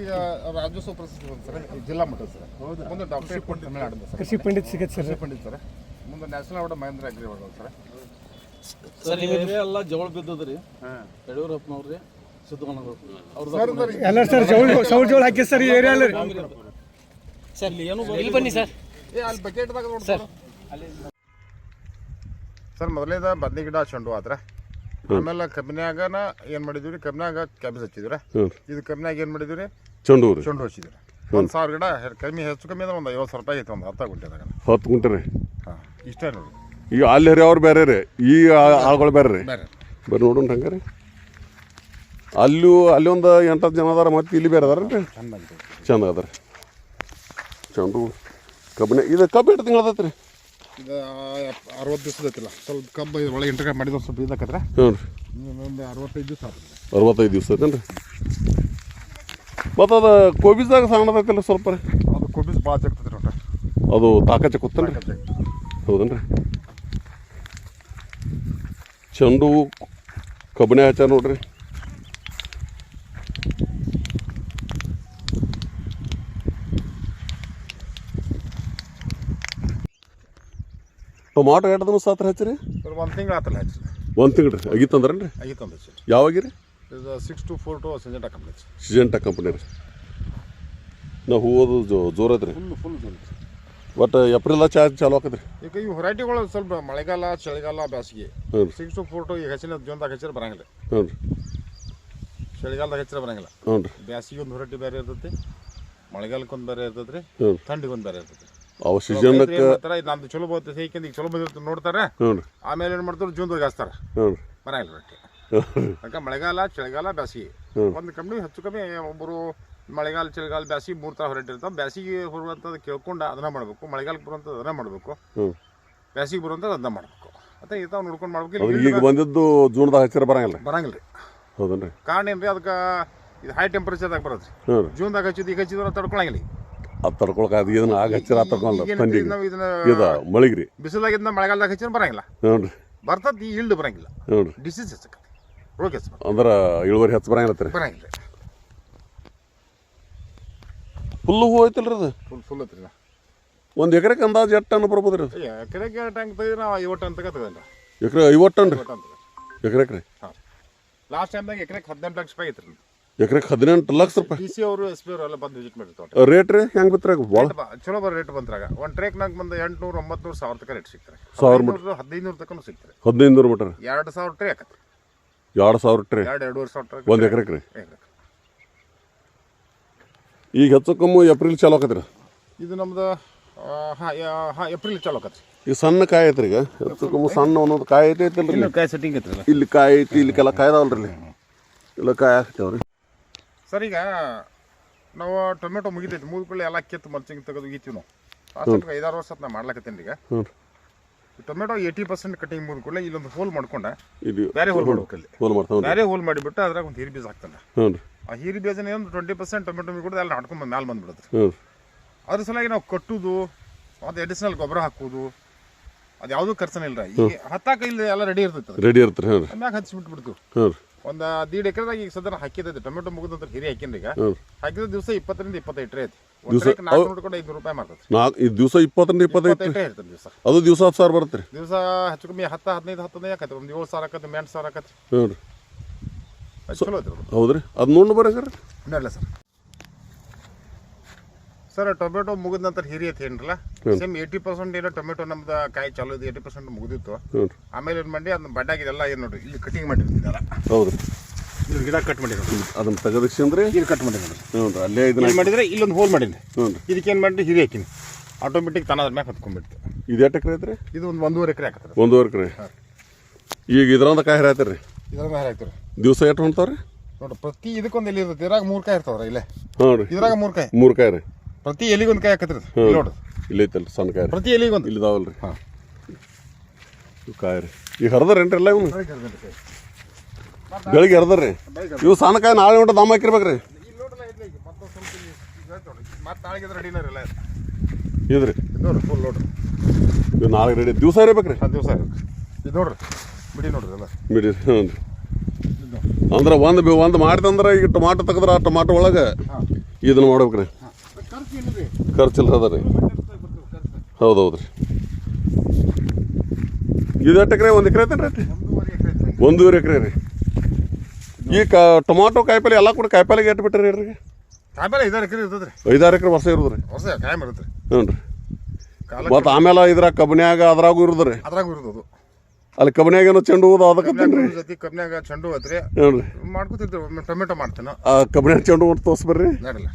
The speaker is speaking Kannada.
ಈಗ ರಾಜ್ಯೋತ್ಸವ ಪ್ರಶಸ್ತಿ ಬಂತು ಸರ್, ಜಿಲ್ಲಾ ಮಟ್ಟದ ಸರ್. ಮುಂದೆ ಡಾಕ್ಟರೇಟ್ ಕೊಟ್ಟು ತಮಿಳುನಾಡಿಂದ ಸರ್, ಕೃಷಿ ಪಂಡಿತ್ ಸಿಗತ್ತೆ ಸರ್. ಕೃಷಿ ಪಂಡಿತ್ ಸರ್. ಮುಂದೆ national award Mahindra agri award sir. Sir area ಎಲ್ಲ ಜವಳ ಬಿದ್ದದ್ರಿ. ಯಡಿಯೂರಪ್ಪನವ್ರಿ ಸಿದ್ದಗಣ್ಣವ್ರು ಎಲ್ಲ ಸರ್ ಜವಳ ಹಾಕಿ ಸರ್ ಈ ಏರಿಯಾ ಸರ್ ಇಲ್ಲಿ ಏನು ಇಲ್ಲಿ ಬನ್ನಿ ಸರ್. ಅಲ್ಲಿ ಬಕೆಟ್ದಾಗ ನೋಡಿ ಸರ್. ಸರ್ ಮೊದಲೇದ ಬದ್ನಿ ಗಿಡ ಚೆಂಡು ಆದ್ರೆ ಆಮೇಲೆ ಕಬ್ಬಿನಾಗನ ಏನು ಮಾಡಿದ್ವಿ ರೀ, ಕಬ್ಬಿನಾಗ ಕ್ಯಾಬೇಜ್ ಹಚ್ಚಿದ್ರಿ. ಇದು ಕಬ್ಬಿನಾಗ ಏನು ಮಾಡಿದ್ವಿ ರೀ, ಚೆಂಡು ಹಚ್ಚಿದ್ರಿ. 1,000 ಗಿಡ ಕಮ್ಮಿ ಹೆಚ್ಚು ಕಮ್ಮಿ ಅಂದ್ರೆ ಒಂದು 50,000 ರೂಪಾಯಿ ಐತೆ, ಒಂದು 10 ಗುಂಟೆದಾಗ. 10 ಗುಂಟೆ ರೀ. ಹಾಂ ಇಷ್ಟೇ ನೋಡಿ. ಈಗ ಅಲ್ಲಿ ಅವ್ರು ಬೇರೆ ರೀ, ಈ ಆಳುಗಳು ಬೇರೆ ರೀ. ಬೇರೆ ಬರ್ರಿ ನೋಡೋಣ ಹಂಗೆ ರೀ. ಅಲ್ಲಿ ಒಂದು 8-10 ಜನ ಅದಾರ, ಮತ್ತು ಇಲ್ಲಿ ಬೇರೆ ಅದಾರ ರೀ. ಚಂದ ಅದ ರೀ ಚೆಂಡು ಕಬ್ಬಿನ. ಇದು ಕಬ್ಬು ಎಷ್ಟು ತಿಂಗಳು ಅದೈತೆ ರೀ? ಇದು 60 ದಿವಸದ ಐತಿಲ್ಲ, ಸ್ವಲ್ಪ ಕಬ್ಬು ಒಳಗೆ ಇಂಟರ್ಗೆ ಮಾಡಿದ್ರೆ ಸ್ವಲ್ಪ ಇದಾಕತ್ರೆ. ಹ್ಞೂ ರೀ, ಒಂದು 65 ದಿವಸ ಆಗ್ತದೆ. 65 ದಿವಸ ಐತೇನು ರೀ? ಮತ್ತು ಅದು ಕೋಬಿಸ್ದಾಗ ಸಣ್ಣದೈತಿಲ್ಲ ಸ್ವಲ್ಪ ರೀ? ಅದು ಕೋಬಿಸ್ ಭಾಳ ಚೆಕ್ತದೆ ರೀ. ಅದು ತಾಕಚ್ಚ ಕೂತೇನು ರೀ? ಹೌದೇನು ರೀ? ಚೆಂಡು ಕಬ್ಬಿನ ಹಚ್ಚಾರ ನೋಡ್ರಿ. ಟೊಮಾಟೊ ಎಷ್ಟು ದಿನ ಸಾತ್ರ ಹಚ್ಚಿರಿ? ಸರ್ 1 ತಿಂಗಳು ಆತಲ್ಲ ಹಚ್ಚಿ. 1 ತಿಂಗಳು ರೀ ಆಗಿತ್ತಂದ್ರೇನು ರೀ? ಆಗಿತ್ತಂದು ಹಚ್ಚಿ. ಯಾವಾಗಿರಿ? ಇದು 6-4 ಸಿಂಜೆಂಟಾ ಕಂಪ್ನಿ. ಸಿಜೆಂಟಾ ಕಂಪ್ನಿ ರೀ. ನಾವು ಹೂವದು ಜೋರ್ ಐತ್ರಿ. ಫುಲ್ ಜೋರು. ಬಟ್ ಏಪ್ರಿಲ್ ಚಾಲು ಆಕತ್ರಿ. ಈಗ ಈ ವೆರೈಟಿಗಳು ಸ್ವಲ್ಪ ಮಳೆಗಾಲ, ಚಳಿಗಾಲ, ಬೇಸಿಗೆ. ಹ್ಞೂ ರೀ. 6-4 ಈಗ ಹಚ್ಚಿನ ಜೂನ್ದಾಗ ಹಚ್ಚಿರ ಬರಂಗಿಲ್ಲ. ಹ್ಞೂ ರೀ. ಚಳಿಗಾಲದಾಗ ಹಚ್ಚಿರ ಬರಂಗಿಲ್ಲ. ಹ್ಞೂ ರೀ. ಬೇಸಿಗೆ ಒಂದು ವೆರೈಟಿ ಬೇರೆ ಇರ್ತೈತಿ, ಮಳೆಗಾಲಕ್ಕೊಂದು ಬೇರೆ ಇರ್ತೈತಿ ರೀ, ಹ್ಞೂ ಥಂಡಿಗೊಂದು ಬೇರೆ ಇರ್ತೈತಿ. ಅವು ಸೀಸನ್ಕ್ಕೆ ನಮ್ದು ಚಲೋ ಬರ್ತೈತಿ, ಈಗ ಚಲೋ ಬಂದಿರ್ತ ನೋಡ್ತಾರೆ. ಹ್ಞೂ ರೀ. ಆಮೇಲೆ ಏನು ಮಾಡ್ತಾರೆ, ಜೂನ್ದಾಗ ಹಚ್ತಾರೆ. ಹ್ಞೂ ರೀ. ಬರಂಗಿಲ್ಲ ರೊಟ್ಟಿ. ಯಾಕೆ ಮಳೆಗಾಲ, ಚಳಿಗಾಲ, ಬೇಸಿಗೆ ಒಂದು ಕಮ್ಮಿ ಹೆಚ್ಚು ಕಮ್ಮಿ ಒಬ್ಬರು ಮಳೆಗಾಲ, ಚಳಿಗಾಲ, ಬೇಸಿಗೆ 3 ಥರ ಹೊರಟಿ ಇರ್ತಾವೆ. ಬೇಸಿಗೆ ಬರುವಂಥದ್ದು ಕೇಳ್ಕೊಂಡು ಅದನ್ನ ಮಾಡಬೇಕು, ಮಳೆಗಾಲಕ್ಕೆ ಬರುವಂಥದ್ದು ಅದನ್ನ ಮಾಡಬೇಕು, ಬೇಸಿಗೆ ಬರುವಂಥದ್ದು ಅದನ್ನ ಮಾಡಬೇಕು. ಮತ್ತೆ ಈ ತಾವು ನೋಡ್ಕೊಂಡು ಮಾಡ್ಬೇಕು. ಈಗ ಬಂದಿದ್ದು ಜೂನ್ದಾಗ ಹಚ್ಚಿರ ಬರಂಗಿಲ್ಲ. ಬರಂಗಿಲ್ಲ ರೀ. ಹೌದನ್ರಿ? ಕಾರಣ ಏನ್ರಿ, ಅದಕ್ಕೆ ಇದು ಹೈ ಟೆಂಪರೇಚರ್ದಾಗ ಬರುತ್ತೆ. ಹ್ಞೂ ರೀ. ಜೂನ್ದಾಗ ಹಚ್ಚಿದ್ದು ಈಗ ಹಚ್ಚಿದ್ರೆ ತಡ್ಕೊಳಂಗಿಲ್ಲ. ಅದು ತಡ್ಕೊಳಕ್ಕೆ ಅದು ಇದನ್ನ ಆಗ ಹಚ್ಚಿರ ತಡ್ಕೊಳಲ್ಲ. ಥಂಡಿಗೆ ಇದನ್ನ ಇದು ಮಳಿಗೆ ರೀ. ಬಿಸಿಲಾಗಿದ್ದ ಮಳೆಗಾಲದಾಗ ಹಚ್ಚಿದ್ರೆ ಬರಂಗಿಲ್ಲ. ಹ್ಞೂ ರೀ. ಬರ್ತದ ಈ ಇಲ್ಡ್ ಬರಂಗಿಲ್ಲ. ಹ್ಞೂ ರೀ. ಡಿಸೀಸ್ ಹೆಚ್ಚಕ್ಕೆ ರೋಗ ಹೆಚ್ಚು ಅಂದ್ರೆ ಇಳುವರಿ ಹೆಚ್ಚು ಬರಂಗಿಲ್ಲ ರೀ. ಬರಂಗಿಲ್ಲ. ಫುಲ್ ಹೂ ಐತಲ್ರಿ ಅದು? ಫುಲ್ ಐತ್ರಿ. ಒಂದು ಎಕರೆಗೆ ಅಂದಾಜು ಎಷ್ಟು ಟನ್ ಬರ್ಬೋದು ರೀ? ಎಕರೆಗೆ ಟ್ಯಾಂಕ್ ತೆಗೆದ್ರೆ ನಾವು 50 ಟನ್ ತಗೋತೇವೆ. ಎಕರೆ 50 ಟನ್ ರೀ? ಎಕರೆಗೆ ರೀ? ಹಾಂ. ಲಾಸ್ಟ್ ಟೈಮ್ದಾಗ ಎಕರೆಗೆ 18 ಲಕ್ಷ ರೂಪಾಯಿ ಐತ್ರಿ. ಎಕರೆಗೆ 18 ಲಕ್ಷ ರೂಪಾಯಿ? ಡಿ ಸಿ ಅವರು, ಎಸ್ ಪಿ ಅವರು ಎಲ್ಲ ಬಂದು ವಿಸಿಟ್ ಮಾಡಿರ್ತಾರೆ. ರೇಟ್ ರೀ ಹೆಂಗೆ ಬಿತ್ತರಾಗ? ಭಾಳ ಚಲೋ ಬರೋ ರೇಟ್ ಬಂದ್ರಾಗ ಒಂದು ಟ್ರೇಕ್ನಾಗ ಬಂದು 800, 900, 1000 ತನಕ ರೇಟ್ ಸಿಗ್ತಾರೆ. 1500 ತನಕ ಸಿಗ್ತಾರೆ. 1500 ಮೀಟರ್? 2000 ಟ್ರೇ ಆಕತ್ರಿ. 2000 ಟ್ರೇ? 2-2.5 ಟ್ರೇ ಒಂದು ಎಕರೆಗೆ ರೀ? ಈಗ ಹೆಚ್ಚು ಕಮ್ಮಿ ಏಪ್ರಿಲ್ ಚಾಲು ಆಕತ್ರಿ? ಇದು ನಮ್ದು ಹಾಂ ಏಪ್ರಿಲ್ ಚಾಲು ಆಕತ್ರಿ. ಈಗ ಸಣ್ಣ ಕಾಯಿ ಐತ್ರಿ. ಈಗ ಹೆಚ್ಚು ಕಮ್ಮಿ ಸಣ್ಣ ಒಂದೊಂದು ಕಾಯಿ ಐತಲ್ರಿ? ಕಾಯಿ ಸೆಟ್ಟಿಂಗ್ ಐತ್ರಿ. ಇಲ್ಲಿ ಕಾಯಿ ಐತಿ, ಇಲ್ಲಿಗೆಲ್ಲ ಕಾಯ್ದಾವಲ್ರಿ. ಇಲ್ಲಿ ಇಲ್ಲ ಕಾಯಿ ಹಾಕ್ತೇವ್ರಿ. ಸರ್ ಈಗ ನಾವು ಟೊಮೆಟೊ ಮುಗಿತೈತಿ, ಮುಗಿದ್ಕೊಳ್ಳಿ ಎಲ್ಲ ಕಿತ್ತು ಮಲ್ಚಿಂಗ್ ತೆಗೆದು ಉಗಿತೀವಿ ನಾವು. ಲಾಸ್ಟ್ 5-6 ವರ್ಷ ನಾ ಮಾಡ್ಲಾಕತ್ತೇನೆ. ಈಗ ಟೊಮೆಟೊ 80% ಕಟಿಂಗ್ ಮುಗಿದ್ಕೊಳ್ಳಿ ಇಲ್ಲೊಂದು ಹೋಲ್ ಮಾಡ್ಕೊಂಡೆ ಬೇರೆ ಹೋಲ್ ಮಾಡ್ಬೇಕು. ಇಲ್ಲಿ ಹೋಲ್ ಮಾಡ್ತಾವ, ಬೇರೆ ಹೋಲ್ ಮಾಡಿಬಿಟ್ಟು ಅದ್ರಾಗ ಒಂದು ಹೀರಿ ಬೀಜ ಹಾಕ್ತಾನೆ. ಹ್ಞೂ ರೀ. ಆ ಹೀರಿ ಬೀಜನ ಒಂದು 20% ಟೊಮೆಟೊ ಮುಗಿದು ಎಲ್ಲ ನಾಟ್ಕೊಂಡು ಮ್ಯಾಲೆ ಬಂದ್ಬಿಡುತ್ತೆ. ಹ್ಞೂ. ಅದ್ರ ಸಲುವಾಗಿ ನಾವು ಕಟ್ಟುದು, ಅದು ಅಡಿಷನಲ್ ಗೊಬ್ಬರ ಹಾಕೋದು, ಅದು ಯಾವುದೂ ಖರ್ಚನ ಇಲ್ಲ. ಈಗ ಹತ್ತಾಕ ಇಲ್ಲಿ ಎಲ್ಲ ರೆಡಿ ಇರ್ತೈತೆ. ರೆಡಿ ಇರ್ತಾರೆ. ಹ್ಞೂ ರೀ. ಮ್ಯಾಗ ಹಚ್ಚಿಬಿಟ್ಬಿಡ್ತು. ಹ್ಞೂ ರೀ. ಒಂದು 1.5 ಎಕರೆದಾಗ ಈಗ ಸದನ ಹಾಕಿದ್ದೈತೆ. ಟೊಮೆಟೊ ಮುಗಿದಂತ ಹಿರಿ ಹಾಕಿನ್ರಿ. ಈಗ ಹಾಕಿದ ದಿವಸ 20-25 ಟ್ರೇ ಐತಿ. ಒಂದು ಟ್ರೇಕ್ 400 500 ರೂಪಾಯಿ ಮಾಡ್ತೈತಿ. ಈ ದಿವಸ 20-25 ಟ್ರೇ ಇರ್ತದೆ ದಿವಸ. ಅದು ದಿವಸ 10,000 ಬರುತ್ತೆ ರೀ? ದಿವಸ ಹೆಚ್ಚು ಕಮ್ಮಿ 10-15 ಆಕತಿ. ಒಂದು 7,000 ಆಕತಿ, 8,000 ಆಕತಿ. ಹ್ಞೂ ರೀ. ಚಲೋ ಐತಿ. ಹೌದ್ರಿ? ಅದು ನೋಡಿ ಬರ್ರಿ ಸರ್. ನೋಡಲ್ಲ ಸರ್. ಸರ್ ಟೊಮೆಟೊ ಮುಗಿದ ನಂತರ ಹಿರಿ ಐತಿ ಏನ್ರಲ್ಲ, ಸೇಮ್ 80% ಏನೋ ಟೊಮೆಟೊ ನಮ್ದು ಕಾಯಿ ಚಾಲು ಇದೆ, 80% ಮುಗಿದಿತ್ತು. ಆಮೇಲೆ ಏನು ಮಾಡಿ ಅದನ್ನ ಬಡ್ಡಾಗಿದೆಲ್ಲ ಏನು ನೋಡ್ರಿ ಇಲ್ಲಿ ಕಟಿಂಗ್ ಮಾಡಿರ್ತಿದ್ದಲ್ಲ. ಹೌದ್ರಿ. ಇಲ್ಲಿ ಗಿಡ ಕಟ್ ಮಾಡಿರೋದು ಅದನ್ನ ತೆಗೆದಿಕ್ಸಂದ್ರೆ ಇಲ್ಲಿ ಕಟ್ ಮಾಡಿರೋದು. ಹ್ಞೂ ರೀ. ಅಲ್ಲೇ ಇದನ್ನ ಮಾಡಿದ್ರೆ ಇಲ್ಲೊಂದು ಹೋಲ್ ಮಾಡೀನಿ. ಹ್ಞೂ ರೀ. ಇದಕ್ಕೆ ಏನು ಮಾಡಿ ಹಿರಿ ಹಾಕಿನಿ, ಆಟೋಮೆಟಿಕ್ ತಾನ ಅದ್ರ ಮ್ಯಾಗ ಹತ್ಕೊಂಡ್ಬಿಡ್ತು. ಇದು ಎಷ್ಟು ಎಕರೆ ಐತ್ರಿ? ಇದು ಒಂದು 1.5 ಎಕರೆ ಹಾಕತ್ರಿ. 1.5 ಎಕರೆ. ಈಗ ಇದ್ರಂದ ಕಾಯಿ ಹರಿಯಾತ್ರಿ ರೀ? ಇದ್ರ ಮ್ಯಾಗ ಹಾಕ್ತೀರಿ. ದಿವಸ ಎಷ್ಟು ಹೊಂಟಾವ್ರಿ? ನೋಡ್ರಿ ಪ್ರತಿ ಇದಕ್ಕೊಂದು ಎಲೆ ಇರ್ತೈತಿ. ಇದ್ರಾಗ 3 ಕಾಯಿ ಇರ್ತಾವ್ರಿ. ಇಲ್ಲೇ ಹ್ಞೂ ರೀ. ಇದ್ರಾಗ 3 ಕಾಯಿ. 3 ಕಾಯಿ ರೀ. ಪ್ರತಿ ಎಲಿಗೊಂದು ಕಾಯಿ ಹಾಕತ್ರಿ. ನೋಡ್ರಿ ಇಲ್ಲಿ ಐತಲ್ರಿ ಸಣ್ಣ ಕಾಯಿ. ಪ್ರತಿ ಎಲಿಗೊಂದು ಇಲ್ಲಿದಾವಲ್ರಿ? ಹಾಂ ಕಾಯಿ ರೀ. ಈಗ ಹರಿದ್ರೇನ್ರಿ ಎಲ್ಲ ಇವನು? ಬೆಳಿಗ್ಗೆ ಹರಿದ್ರಿ? ಇವು ಸಣ್ಣ ಕಾಯಿ ನಾಳೆ ಉಂಟು ದಮ್ಮ ಹಾಕಿರ್ಬೇಕ್ರಿ? ಮತ್ತೆ ನಾಳೆಗೆ ರೆಡಿನ ಇಲ್ಲ ಇದ್ರಿ? ನೋಡ್ರಿ ಫುಲ್ ನೋಡ್ರಿ. ಇದು ನಾಳೆ ರೆಡಿ ದಿವಸ ಇರ್ಬೇಕ್ರಿ? ದಿವಸ ಇದು ನೋಡ್ರಿ ಬಿಡಿ ನೋಡ್ರಿ ಎಲ್ಲ ಬಿಡಿ. ಹ್ಞೂ ರೀ. ಅಂದ್ರೆ ಒಂದು ಮಾಡ್ತಂದ್ರೆ ಈಗ ಟೊಮಾಟೊ ತೆಗೆದ್ರೆ ಆ ಟೊಮಾಟೊ ಒಳಗೆ ಇದನ್ನ ಮಾಡ್ಬೇಕ್ರಿ ಖರ್ಚು ಏನಿದೆ ಖರ್ಚಿಲ್ಲ ಅದ ರೀ ಹೌದು ಹೌದು ರೀ ಇದು ಎಷ್ಟು ಎಕರೆ 1 ಎಕರೆ ಐತೇನು ರೀ 1.5 ಎಕರೆ ರೀ ಈ ಟೊಮಾಟೊ ಕಾಯಿಪಲ್ಲೆ ಎಲ್ಲ ಕೂಡ ಕಾಯಿಪಲ್ಲೆಗೆ ಎಷ್ಟು ಬಿಟ್ಟರೆ ರೀ ಕಾಯಿಪಲ್ಲೆ 5-6 ಎಕರೆ ಇರ್ತದೆ ರೀ 5-6 ಎಕರೆ ವರ್ಷ ಇರೋದು ರೀ ವರ್ಷ ಕಾಯಂ ಇರುತ್ತೆ ರೀ ಹ್ಞೂ ರೀ ಮತ್ತು ಆಮೇಲೆ ಇದ್ರಾಗ ಕಬ್ನ್ಯಾಗ ಅದ್ರಾಗೂ ಇರೋದು ರೀ ಅದ್ರಾಗ ಇರ್ತದೆ ಅಲ್ಲಿ ಕಬ್ನ್ಯಾಗ ಏನೋ ಚೆಂಡು ಹೂವು ಅದಕ್ಕತ್ತೇನು ರೀ ಜೊತೆ ಕಬ್ನ್ಯಾಗ ಚೆಂಡು ಐತ್ರಿ ಹ್ಞೂ ರೀ ಮಾಡ್ಕೊತಿರ್ತೀವಿ ಟೊಮೆಟೊ ಮಾಡ್ತೇನೆ ಆ ಕಬ್ನ್ಯಾಗ ಚೆಂಡು ಹೂವು ತೋರಿಸ್ಬರ್ರಿ ನೋಡಿಲ್ಲ